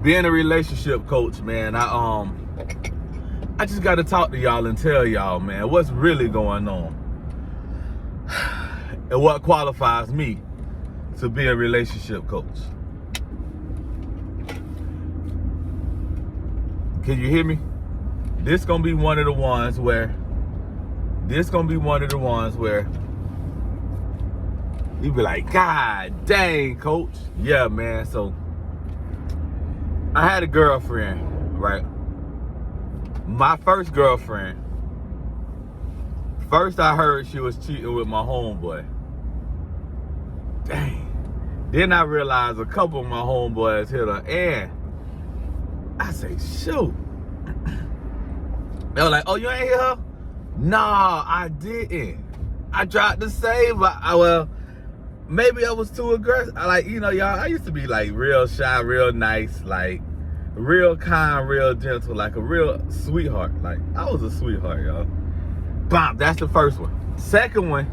being a relationship coach, man, I just got to talk to y'all and tell y'all, man, what's really going on and what qualifies me to be a relationship coach. Can you hear me? This gonna be one of the ones where you be like, God dang, coach. Yeah, man. So I had a girlfriend, right? My first girlfriend. First I heard she was cheating with my homeboy. Dang. Then I realized a couple of my homeboys hit her, and I say, shoot. They were like, oh, you ain't hit her? Nah, I didn't. I tried to save her. Well, maybe I was too aggressive. Y'all, I used to be like real shy, real nice, like real kind, real gentle, like a real sweetheart. Like, I was a sweetheart, y'all. Bam, that's the first one. Second one,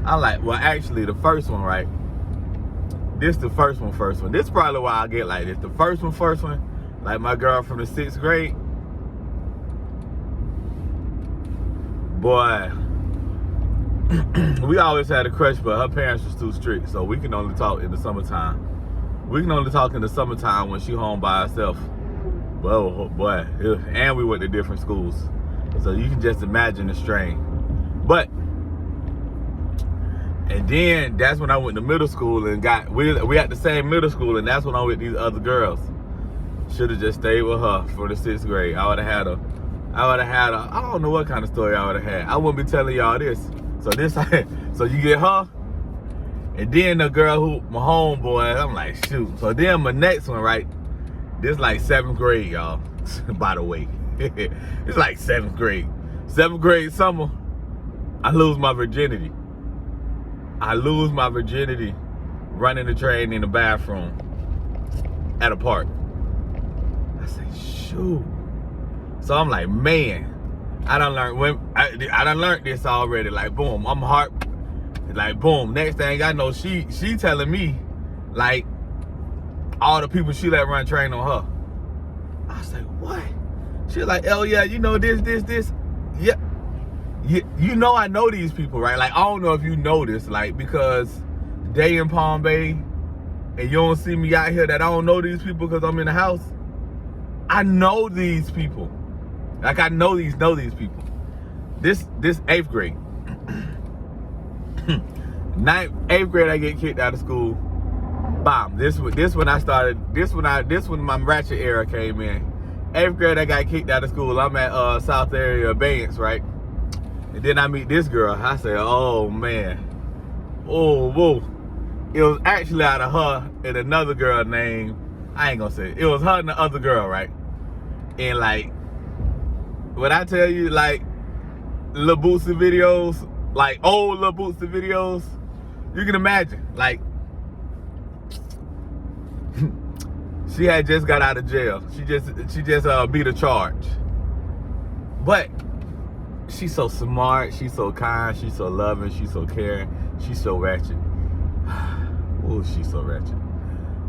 I'm like, well, actually, the first one, right? This the first one. This is probably why I get like this. The first one, like my girl from the 6th grade. Boy, we always had a crush, but her parents was too strict, so we can only talk in the summertime. We can only talk in the summertime when she home by herself. Well, boy, and we went to different schools, so you can just imagine the strain. But, and then that's when I went to middle school and we at the same middle school, and that's when I went with these other girls. Should have just stayed with her for the 6th grade. I would have had a, I don't know what kind of story I would have had. I wouldn't be telling y'all this. So you get her, and then the girl who, my homeboy, I'm like, shoot. So then my next one, right? This like 7th grade, y'all. By the way. It's like 7th grade. 7th grade summer, I lose my virginity. Running the train in the bathroom at a park. I say, shoot. So I'm like, man, I done learned this already. Like, boom, I'm heart. Like, boom. Next thing I know, she telling me, like, all the people she let run train on her. I was like, what? She like, oh yeah, you know this. Yeah. You know I know these people, right? Like, I don't know if you know this, like, because they in Palm Bay and you don't see me out here that I don't know these people because I'm in the house. I know these people. Like, I know these people. This 8th grade. 8th grade, I get kicked out of school. Bam. This when I started. This when my ratchet era came in. 8th grade, I got kicked out of school. I'm at South Area Abeyance, right? And then I meet this girl. I say, oh man. Oh, whoa. It was actually out of her and another girl named, I ain't gonna say it. It was her and the other girl, right? And like, when I tell you, like, Lil Bootsy videos, like old Lil Bootsy videos, you can imagine, like, she had just got out of jail. She just beat a charge. But she's so smart, she's so kind, she's so loving, she's so caring, she's so ratchet. Oh, she's so ratchet.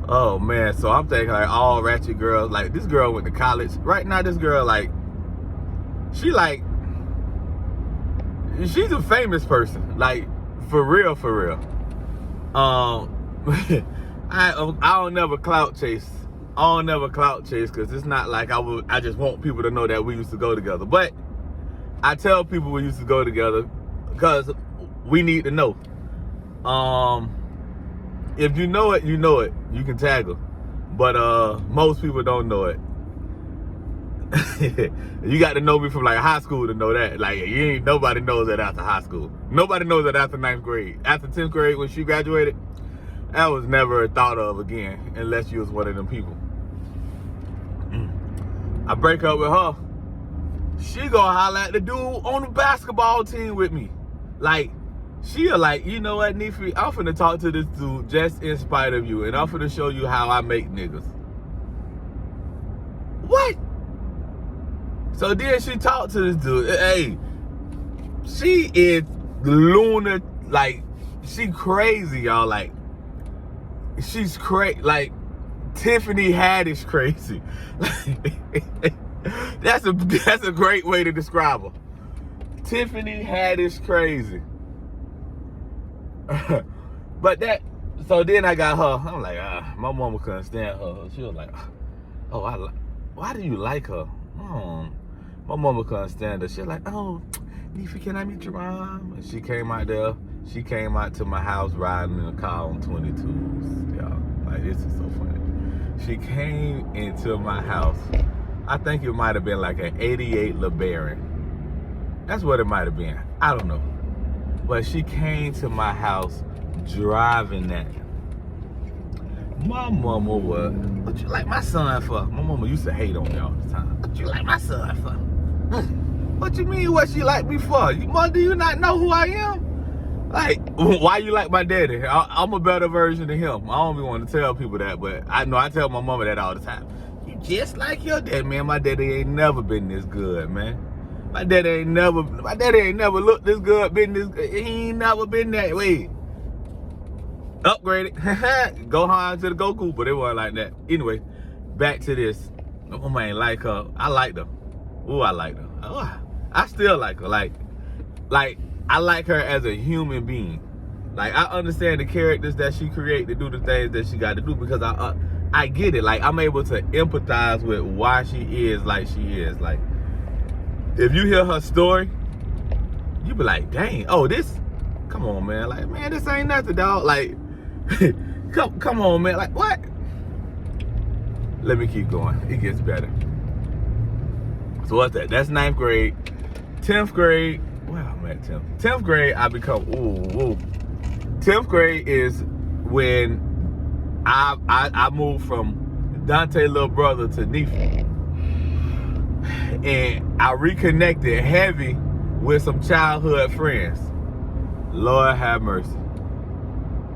Oh man, so I'm thinking like all ratchet girls, like this girl went to college. Right now, this girl, like, she's a famous person, like, for real. I don't never clout chase. Because it's not like I just want people to know that we used to go together. But I tell people we used to go together because we need to know. If you know it, you know it. You can tag her. But most people don't know it. You got to know me from like high school to know that. Like, nobody knows that after high school. Nobody knows that after 9th grade. After 10th grade, when she graduated, that was never thought of again unless you was one of them people. I break up with her. She gonna holler at the dude on the basketball team with me. Like, she'll like, you know what, Neefy, I'm finna talk to this dude just in spite of you, and I'm finna show you how I make niggas. What? So then she talked to this dude. Hey, she is lunar, like, she crazy, y'all. Like, she's crazy. Like, Tiffany Haddish crazy. That's a great way to describe her. Tiffany Haddish crazy. But so then I got her. I'm like, my mama couldn't stand her. She was like, oh, why do you like her? My mama couldn't stand her. She was like, oh, Neefy, can I meet your mom? And she came out there. She came out to my house riding in a car on 22s. Y'all, like, this is so funny. She came into my house. I think it might have been like an 88 LeBaron. That's what it might have been. I don't know. But she came to my house driving that. My mama was, what you like my son for? My mama used to hate on me all the time. What you like my son for? What you mean what she like me for? Mom, do you not know who I am? Like, why you like my daddy? I'm a better version of him. I don't even want to tell people that, but I know I tell my mama that all the time. You just like your dad, man. My daddy ain't never been this good, man. My daddy ain't never looked this good, been this good. He ain't never been that way. Upgraded. Gohan to the Goku, but it wasn't like that. Anyway, back to this. My mama ain't like her. I liked her. Ooh, I liked her. Oh, I still like her. Like, I like her as a human being. Like, I understand the characters that she create to do the things that she got to do because I get it. Like, I'm able to empathize with why she is like she is. Like, if you hear her story, you be like, dang, oh, this, come on, man. Like, man, this ain't nothing, dog. Like, come on, man. Like, what? Let me keep going. It gets better. So what's that? That's 9th grade. 10th grade. Well, I'm at 10th. 10th grade, I become, 10th grade is when I moved from Dante little brother to Neefy. And I reconnected heavy with some childhood friends. Lord have mercy.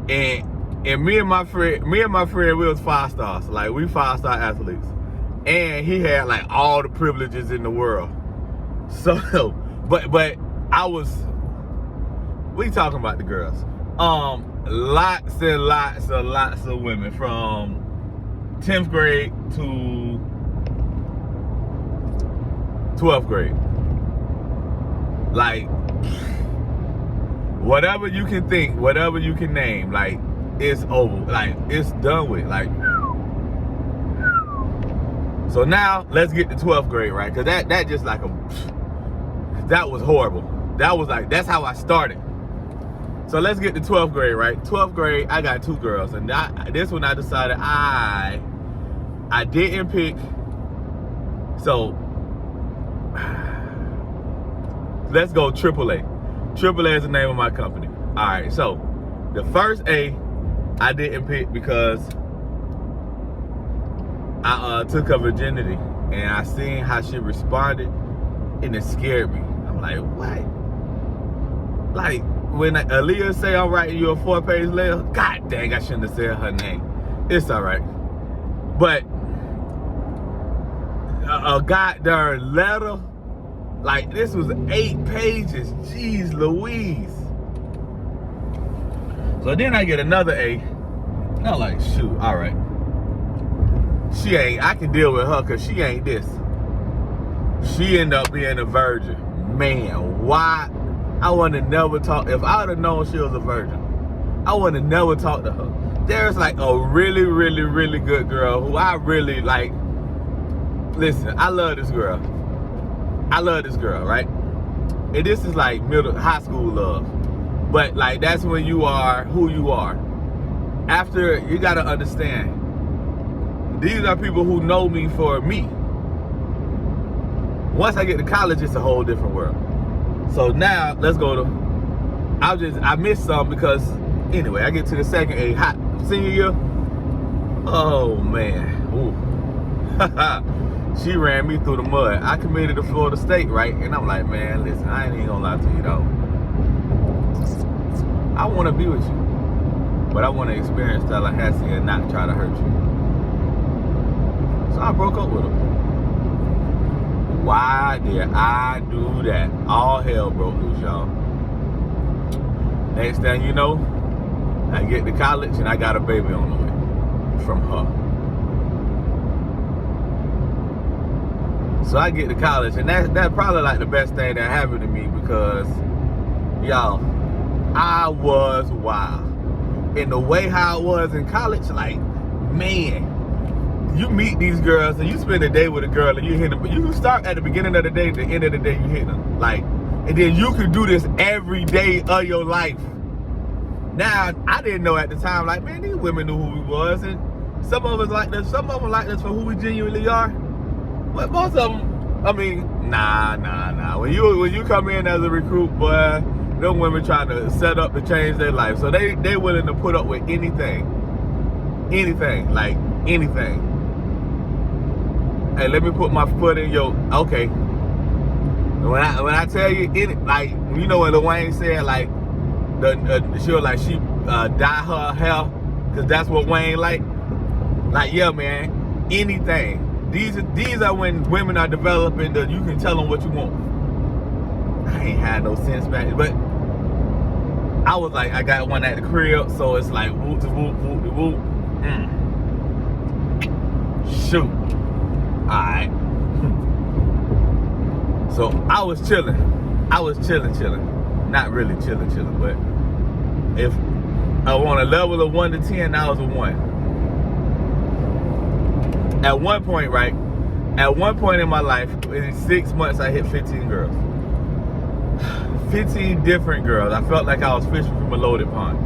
And me and my friend, we was 5 stars. Like, we 5-star athletes. And he had like all the privileges in the world. So, but I was, we talking about the girls. Lots and lots of women from 10th grade to 12th grade. Like, whatever you can think, whatever you can name, like, it's over. Like, it's done with. Like, so now let's get to 12th grade, right? Cause that just like that was horrible. That was like, that's how I started. So let's get to 12th grade, right? 12th grade, I got 2 girls, and this one I decided I didn't pick. So let's go AAA. AAA is the name of my company. All right, so the first A I didn't pick because I took her virginity and I seen how she responded and it scared me. I'm like, what? Like, when Aaliyah say I'm writing you a 4-page letter, god dang, I shouldn't have said her name. It's all right. But a goddamn letter, like, this was 8 pages. Jeez Louise. So then I get another A. And I'm like, shoot, all right. She ain't, I can deal with her because she ain't this. She ended up being a virgin. Man, why? I would have never talked, if I would have known she was a virgin, I would have never talked to her. There's like a really, really, really good girl who I really like. Listen, I love this girl. I love this girl, right? And this is like high school love. But like, that's when you are who you are. After, you gotta understand, these are people who know me for me. Once I get to college, it's a whole different world. So now, let's go to, I missed some because, anyway, I get to the second A, hot senior year. Oh, man. Ooh. She ran me through the mud. I committed to Florida State, right? And I'm like, man, listen, I ain't even gonna lie to you, though. I want to be with you, but I want to experience Tallahassee and not try to hurt you. So I broke up with her. Why did I do that? All hell broke loose, y'all. Next thing you know, I get to college and I got a baby on the way from her. So I get to college, and that's probably like the best thing that happened to me because, y'all, I was wild. And the way how I was in college, like, man, you meet these girls and you spend a day with a girl and you hit them. But you start at the beginning of the day, the end of the day, you hit them. Like, and then you can do this every day of your life. Now, I didn't know at the time, like, man, these women knew who we was, and some of us like us, some of them like us for who we genuinely are. But most of them, I mean, nah. When you come in as a recruit, boy, them women trying to set up to change their life. So they willing to put up with anything. Like anything. Hey, let me put my foot in your, okay. When I tell you, like, you know what Lil Wayne said, like, she was like, she dye her hair, because that's what Wayne like. Like, yeah, man, anything. These are when women are developing that you can tell them what you want. I ain't had no sense back, but I was like, I got one at the crib, so it's like whoop de whoop, whoop de whoop. Shoot. Alright. So I was chilling. Not really chilling, but if I on a level of 1 to 10, I was a 1. At one point in my life, in 6 months, I hit 15 girls. 15 different girls. I felt like I was fishing from a loaded pond.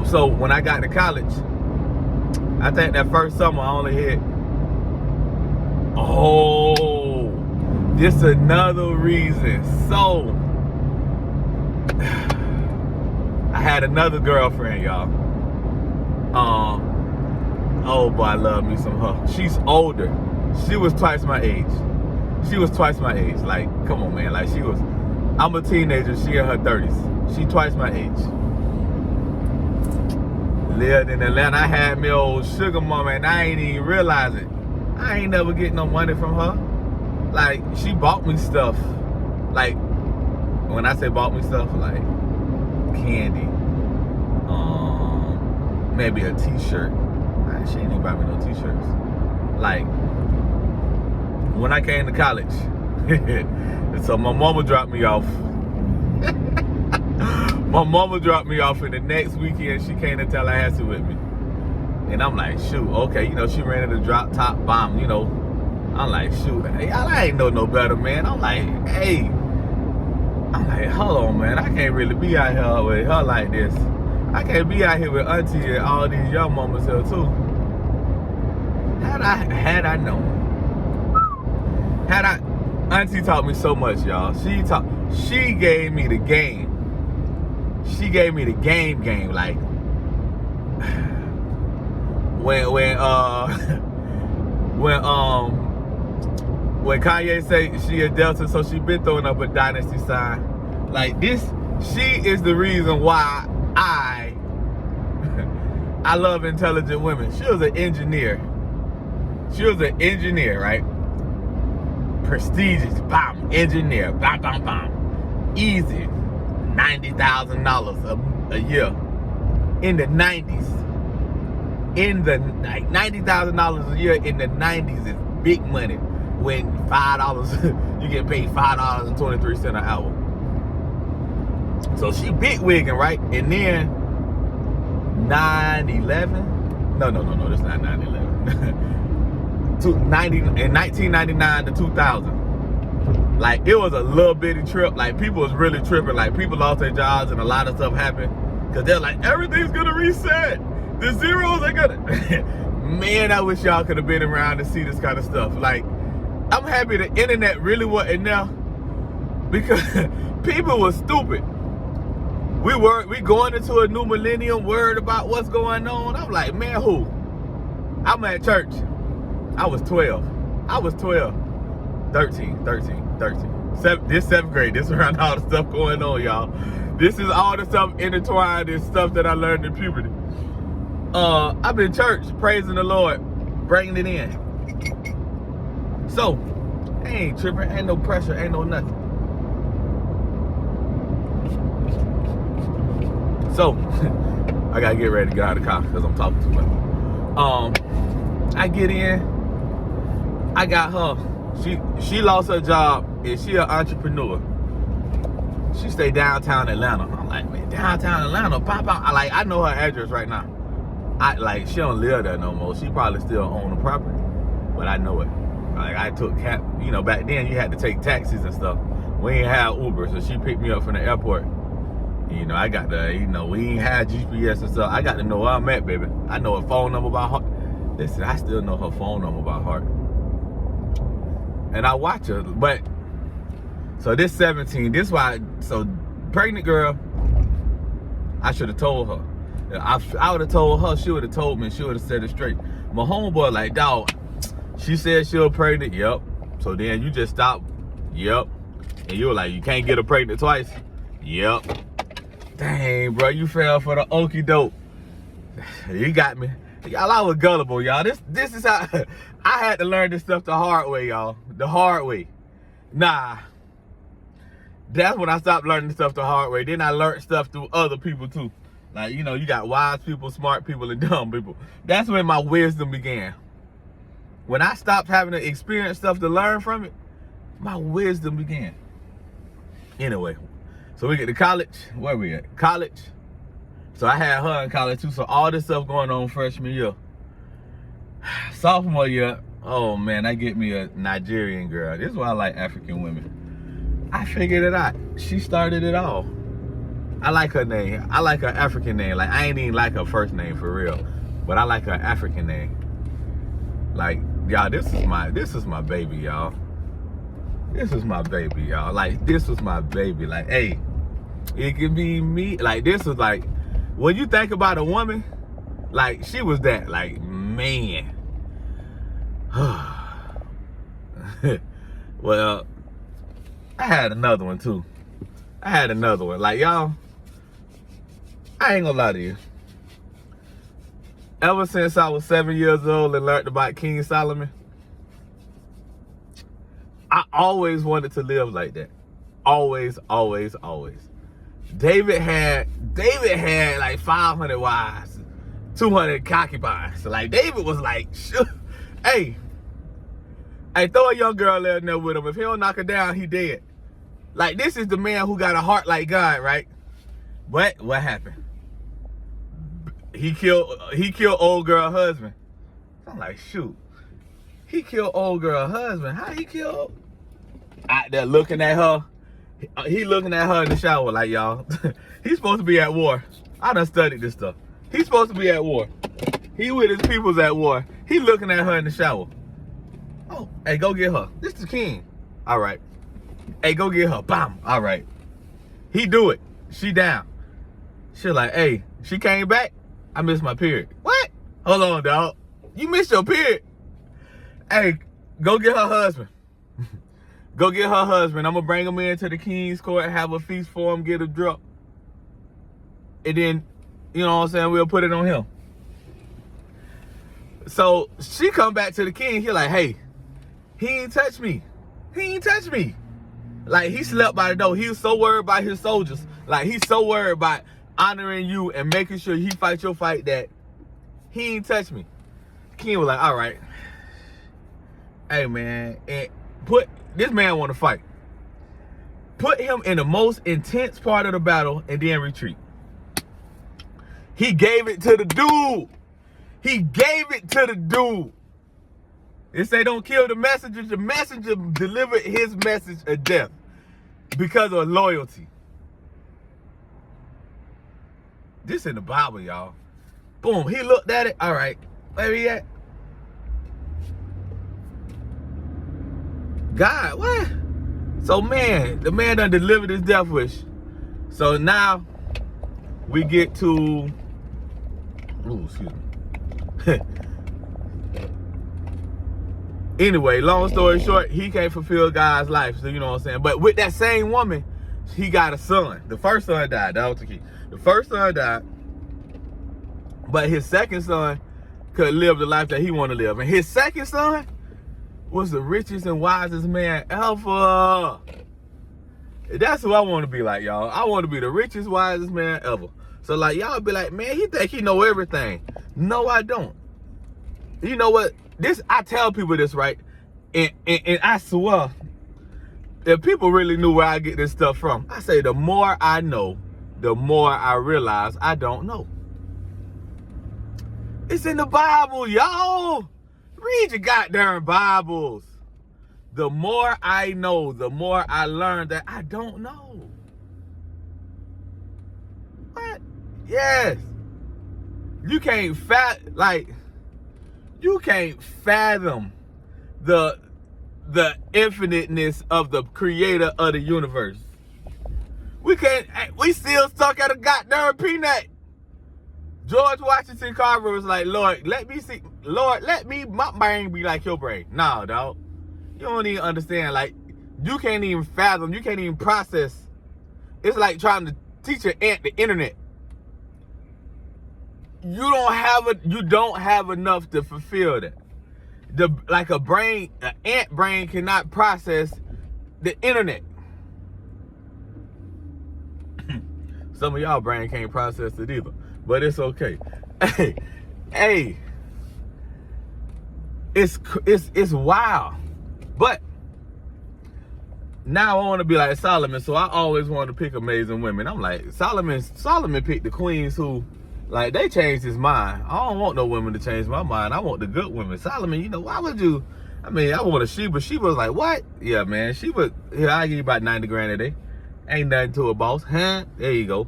So when I got to college, I think that first summer I only hit, this another reason. So I had another girlfriend, y'all. Oh boy, I love me some her. She's older. She was twice my age. Like, come on, man. Like, I'm a teenager. She in her 30s. She twice my age. Lived in Atlanta. I had me old sugar mama, and I ain't even realize it. I ain't never get no money from her. Like, she bought me stuff. Like, when I say bought me stuff, like candy, maybe a t-shirt. She ain't even buy me no t-shirts. Like, when I came to college, so my mama dropped me off. And the next weekend she came to Tallahassee with me. And I'm like, shoot, okay, you know, she rented a drop top bomb, you know. I'm like, shoot, hey, I ain't know no better, man. I'm like, hold on, man. I can't really be out here with her like this. I can't be out here with Auntie and all these young mamas here too. Had I known. Auntie taught me so much, y'all. She gave me the game. She gave me the game. Like, when Kanye say she a Delta, so she been throwing up a dynasty sign. Like this, she is the reason why I love intelligent women. She was an engineer. Right? Prestigious, bam, engineer, bam. Easy, $90,000 a year. In the 90s. Like $90,000 a year in the 90s is big money. When $5, you get paid $5.23 an hour. So she big wigging, right? And then 9/11. No, that's not 9/11. In 1999 to 2000. Like, it was a little bitty trip. Like, people was really tripping. Like, people lost their jobs and a lot of stuff happened. Because they're like, everything's going to reset. The zeros are going to... Man, I wish y'all could have been around to see this kind of stuff. Like, I'm happy the internet really wasn't there. Because people were stupid. We going into a new millennium worried about what's going on. I'm like, man, who? I'm at church. I was 12. 13. This 7th grade. This around all the stuff going on, y'all. This is all the stuff intertwined and stuff that I learned in puberty. I've been church, praising the Lord, bringing it in. So, I ain't tripping, ain't no pressure, ain't no nothing. So, I gotta get ready to get out of the car because I'm talking too much. I get in, I got her. She lost her job and she an entrepreneur. She stay downtown Atlanta. I'm like, man, downtown Atlanta, pop out. I know her address right now. She don't live there no more. She probably still own the property, but I know it. Like, I took back then you had to take taxis and stuff. We ain't have Uber, so she picked me up from the airport. I got we ain't had GPS and stuff. I got to know where I'm at, baby. I know her phone number by heart. Listen, I still know her phone number by heart. And I watch her, but so this 17, so pregnant girl, I should have told her. I would have told her, she would have told me, she would have said it straight. My homeboy like, dog, she said she was pregnant, yep. So then you just stopped, yep. And you were like, you can't get her pregnant twice, yep. Dang, bro, you fell for the okie doke. You got me. Y'all, I was gullible, y'all. This is how I had to learn this stuff the hard way, y'all. The hard way. Nah. That's when I stopped learning stuff the hard way. Then I learned stuff through other people too. Like, you got wise people, smart people, and dumb people. That's when my wisdom began. When I stopped having to experience stuff to learn from it, my wisdom began. Anyway, so we get to college. Where we at? College. So I had her in college too. So all this stuff going on freshman year. Sophomore year, oh man, I get me a Nigerian girl. This is why I like African women. I figured it out. She started it all. I like her name. I like her African name. Like, I ain't even like her first name for real, but I like her African name. Like, y'all, this is my baby, y'all. This is my baby, y'all. Like, this was my baby. Like, hey, it can be me. Like, this was like, when you think about a woman, like, she was that. Like, man. Well, I had another one too. Like, y'all, I ain't gonna lie to you. Ever since I was 7 years old and learned about King Solomon, I always wanted to live like that. Always, always, always. David had like 500 wives, 200 concubines. Like, David was like, hey, throw a young girl in there with him. If he don't knock her down, he dead. Like, this is the man who got a heart like God, right? But what happened? He killed old girl husband. I'm like, shoot. He killed old girl husband. How he killed? Out there looking at her. He looking at her in the shower like, y'all. He's supposed to be at war. I done studied this stuff. He's supposed to be at war. He with his peoples at war. He looking at her in the shower. Oh, hey, go get her. This is the king. All right. Hey, go get her. Bam. All right. He do it. She down. She like, hey, she came back. I missed my period. What? Hold on, dog. You missed your period. Hey, go get her husband. Go get her husband. I'm going to bring him into the king's court, have a feast for him, get a drop. And then, you know what I'm saying, we'll put it on him. So she come back to the king. He like, hey, he ain't touch me. He ain't touch me. Like, he slept by the door. He was so worried about his soldiers. Like, he's so worried about honoring you and making sure he fight your fight that he ain't touch me. King was like, all right. Hey, man, and this man want to fight. Put him in the most intense part of the battle and then retreat. He gave it to the dude. He gave it to the dude. They say don't kill the messenger. The messenger delivered his message of death because of loyalty. This in the Bible, y'all. Boom. He looked at it. All right. Where he at? God, what? So, man, the man done delivered his death wish. So now we get to, ooh, excuse me. Anyway, long story short, he can't fulfill God's life. So, you know what I'm saying? But with that same woman, he got a son. The first son died. That was the key. The first son died. But his second son could live the life that he wanted to live. And his second son was the richest and wisest man ever. That's who I want to be like, y'all. I want to be the richest, wisest man ever. So, like, y'all be like, man, he think he know everything. No, I don't. You know what? I tell people this, right? And I swear, if people really knew where I get this stuff from, I say the more I know, the more I realize I don't know. It's in the Bible, y'all. Read your goddamn Bibles. The more I know, the more I learn that I don't know. What? Yes. You can't fathom the infiniteness of the creator of the universe. We still stuck at a goddamn peanut. George Washington Carver was like, Lord, let me, my brain be like your brain. Nah, dog. You don't even understand. Like, you can't even fathom, you can't even process. It's like trying to teach an ant the internet. You don't have enough to fulfill that. An ant brain cannot process the internet. Some of y'all brain can't process it either, but it's okay. Hey, it's wild. But now I want to be like Solomon, so I always want to pick amazing women. I'm like, Solomon picked the queens who, like, they changed his mind. I don't want no women to change my mind. I want the good women. Solomon, why would you? I mean, I want a Sheba. Sheba was like, what? Yeah, man. Sheba, here, I give you about 90 grand a day. Ain't nothing to a boss. Huh? There you go.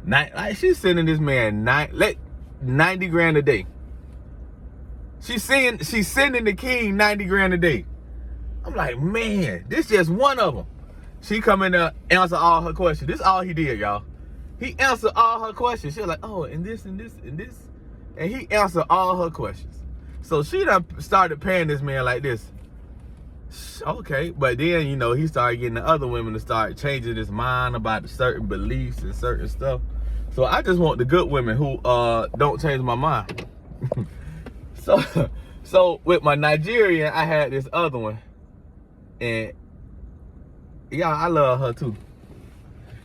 Like, she's sending this man 90 grand a day. She's sending the king 90 grand a day. I'm like, man, this just one of them. She come in there, answer all her questions. This is all he did, y'all. He answered all her questions. She was like, oh, and this, and this, and this. And he answered all her questions. So she done started paying this man like this. Okay, but then, he started getting the other women to start changing his mind about certain beliefs and certain stuff. So I just want the good women who don't change my mind. So with my Nigerian, I had this other one. And yeah, I love her too.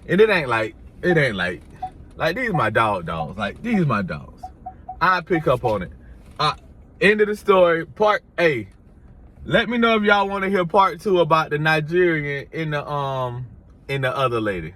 And it ain't like these my dogs. Like, these my dogs. I pick up on it. End of the story, part A. Let me know if y'all want to hear part 2 about the Nigerian and the other lady.